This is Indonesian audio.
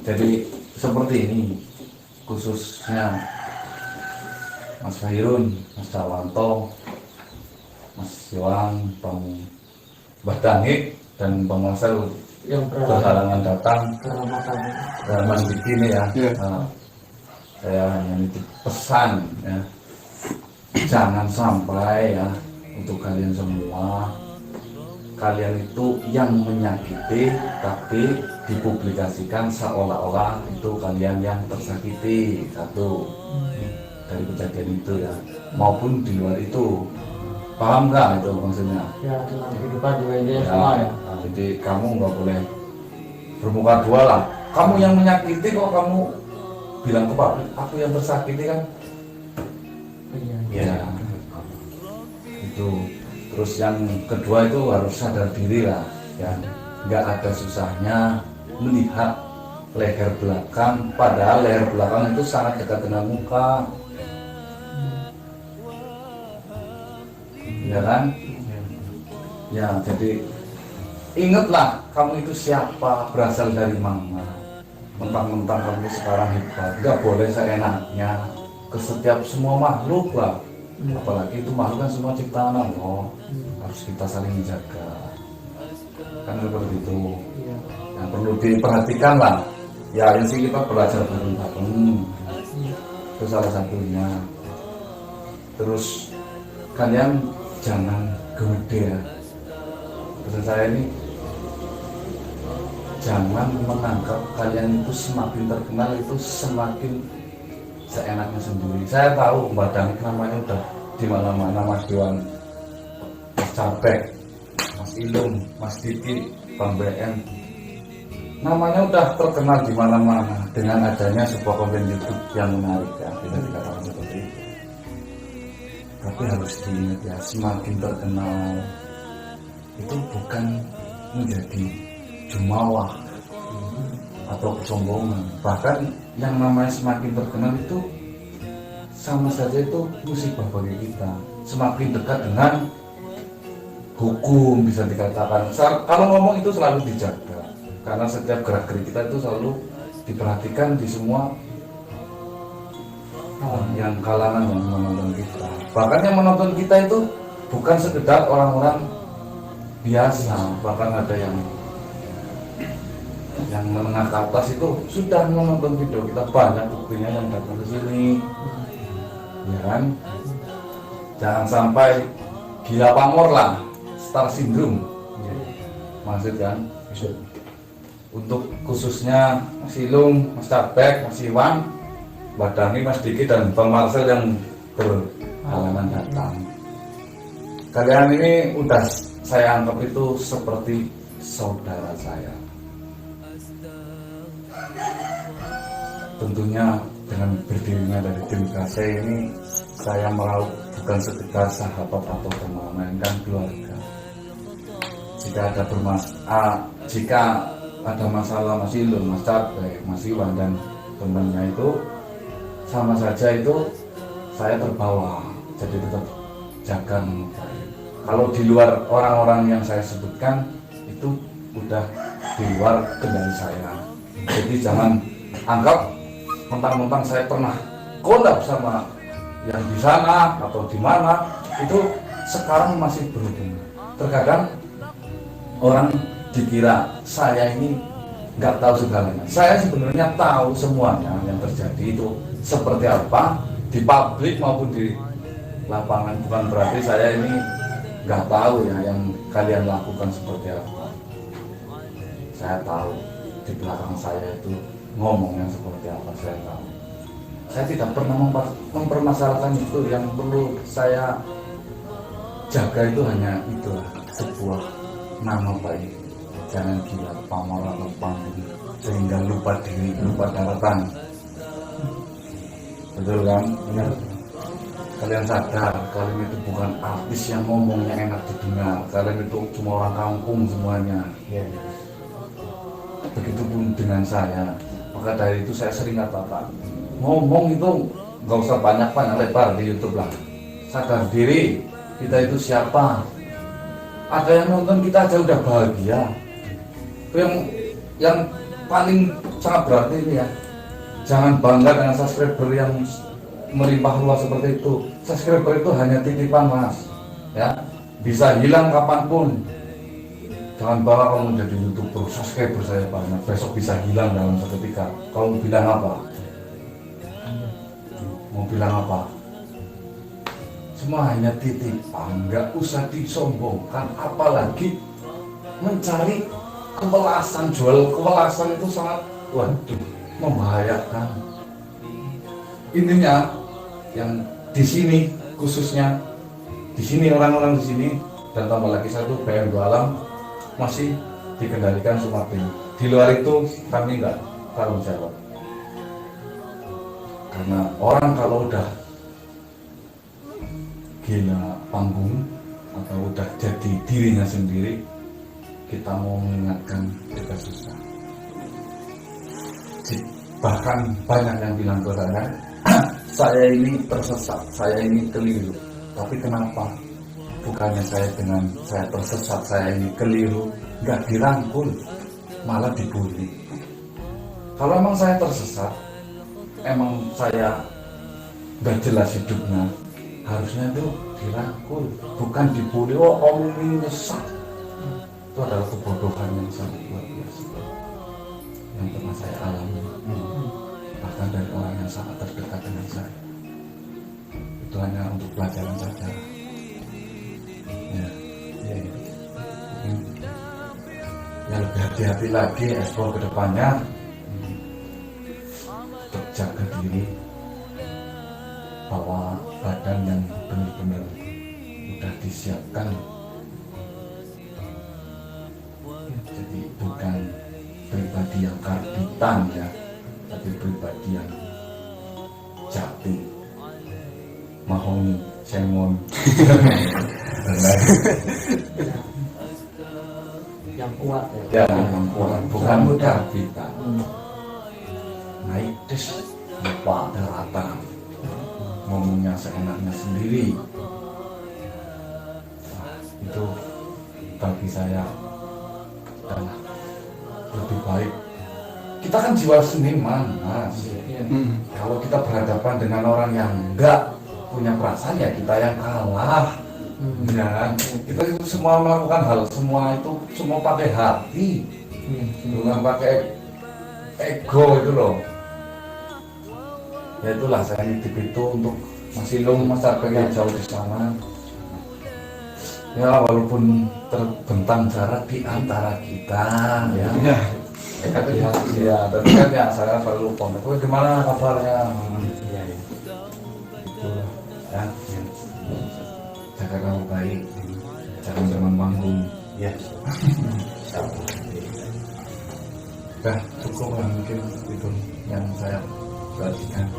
Jadi seperti ini khususnya Mas Fairun, Mas Dawanto, Mas Yoang, Bang Badangik dan Bang Marcel yang berhalangan datang dan Mas Diki ini ya. Saya hanya nitip pesan ya, jangan sampai ya untuk kalian semua, kalian itu yang menyakiti tapi dipublikasikan seolah-olah itu kalian yang tersakiti. Satu dari kejadian itu ya, maupun di luar itu, paham nggak itu maksudnya? Ya, dalam kehidupan juga ini Ya, semua ya. nah, jadi kamu nggak boleh bermuka dua lah. Kamu yang menyakiti kok kamu bilang ke publik, aku yang tersakiti kan? Ya, itu. Terus yang kedua itu harus sadar diri lah, ya. Nggak ada susahnya melihat leher belakang, padahal leher belakang itu sangat dekat dengan muka, ya kan? Ya, jadi ingatlah kamu itu siapa, berasal dari mana. Mentang-mentang kamu sekarang hebat, nggak boleh seenaknya ke setiap semua makhluk lah. Apalagi itu makhluk kan semua ciptaan Allah, harus kita saling menjaga. Kan seperti itu. Yang perlu diperhatikan lah. Ya, yang sih kita belajar bareng-bareng. Itu salah satunya. Terus kalian jangan gede ya. Pesan saya ini, jangan menganggap kalian itu semakin terkenal itu semakin seenaknya sendiri. Saya tahu Mbak Dangik namanya udah di mana-mana, Mas Dewan, Mas Cabek, Mas Ilum, Mas Diki, Bang BM, namanya udah terkenal di mana-mana dengan adanya sebuah konten YouTube yang menarik ya, bisa dikatakan seperti itu. Tapi harus diingat ya, semakin terkenal itu bukan menjadi jumawa atau kesombongan. Bahkan yang namanya semakin terkenal itu sama saja itu musibah bagi kita. Semakin dekat dengan hukum bisa dikatakan. Kalau ngomong itu selalu dijaga, karena setiap gerak gerik kita itu selalu diperhatikan di semua yang kalangan yang menonton kita. Bahkan yang menonton kita itu bukan sekedar orang-orang biasa, bahkan ada yang menengah ke atas itu sudah menonton video kita, banyak buktinya yang datang ke sini, ya kan? Jangan sampai gila pamor lah, star syndrome, maksud kan? Untuk khususnya Mas Ilung, Mas Cabek, Mas Iwan, Mbak Dani, Mas Diki dan Bang Marcel yang berhalangan datang. Kalian ini udah saya anggap itu seperti saudara saya. Tentunya dengan berdirinya dari tim KC ini, saya meraup bukan sekedar sahabat atau teman, melainkan keluarga. Jika ada masalah Mas Ilun, Mas Cabek, Mas Iwan dan temannya itu, sama saja itu saya terbawa, jadi tetap jaga mengutai. Kalau di luar orang-orang yang saya sebutkan itu udah di luar kendali saya. Jadi jangan anggap mentang-mentang saya pernah kolab sama yang di sana atau di mana itu sekarang masih berhubungan. Terkadang orang dikira saya ini nggak tahu segalanya. Saya sebenarnya tahu semuanya yang terjadi itu seperti apa di publik maupun di lapangan. Bukan berarti saya ini nggak tahu ya yang kalian lakukan seperti apa. Saya tahu di belakang saya itu ngomongnya seperti apa, saya tahu. Saya tidak pernah mempermasalahkan itu. Yang perlu saya jaga itu hanya itulah, sebuah nama baik. Jangan gila pamor atau panggung sehingga lupa diri, lupa daratan. Betul kan? Benar. Kalian sadar, kalian itu bukan artis yang ngomongnya enak didengar. Kalian itu cuma orang kampung semuanya. Begitupun dengan saya. Maka dari itu saya sering katakan, ngomong itu nggak usah banyak-banyak lebar di YouTube lah. Sadar diri, kita itu siapa. Ada yang nonton kita aja udah bahagia. Yang paling sangat berarti ini ya, jangan bangga dengan subscriber yang melimpah ruah seperti itu. Subscriber itu hanya titipan mas, ya, bisa hilang kapanpun. Jangan bangga kamu jadi YouTuber, subscriber saya banyak, besok bisa hilang dalam seketika. Kamu bilang apa? Mau bilang apa? Semua hanya titipan, nggak usah disombongkan, apalagi mencari kewelasan. Jual kewelasan itu sangat, waduh, membahayakan. Intinya yang di sini khususnya, di sini orang-orang di sini dan tambah lagi satu PM2 Alam masih dikendalikan Sumarti. Di luar itu kami nggak tanggung jawab. Karena orang kalau udah gila panggung atau udah jadi dirinya sendiri, kita mau mengingatkan kita susah. Bahkan banyak yang bilang ke saya ini tersesat, saya ini keliru. Tapi kenapa? Bukannya saya dengan saya tersesat, saya ini keliru, nggak dirangkul, malah dibully. Kalau emang saya tersesat, emang saya nggak jelas hidupnya, harusnya itu dirangkul, bukan dibully. Oh kamu ini nyesat. Itu adalah kebodohan yang sangat luar biasa yang pernah saya alami, bahkan dari orang yang sangat terdekat dengan saya. Itu hanya untuk pelajaran saja. Ya lebih hati-hati lagi ekspor ke depannya, untuk jaga diri, bawa badan yang benar-benar sudah disiapkan. Jadi bukan pribadi yang karbitan ya, tapi pribadi yang jati, mahoni, semon, yang kuat ya. Ya, yang kuat, bukan karbitan. Naik des, lupa daratan, ngomongnya seenaknya sendiri. Nah, itu bagi saya adalah lebih baik. Kita kan jiwa seniman mas. Kalau kita berhadapan dengan orang yang enggak punya perasaan, ya kita yang kalah. Ya, kita itu semua melakukan hal semua itu semua pakai hati, bukan pakai ego itu loh. Ya itulah saya nitip itu untuk masih masyarakat yang jauh di sana. Ya walaupun terbentang jarak di antara kita, ya. Ya, tapi kan ya saya selalu kontak. Gimana kabarnya? Itulah ya. Jaga kamu baik, jangan zaman panggung. Ya. Udah cukup lah mungkin itu yang saya bagikan.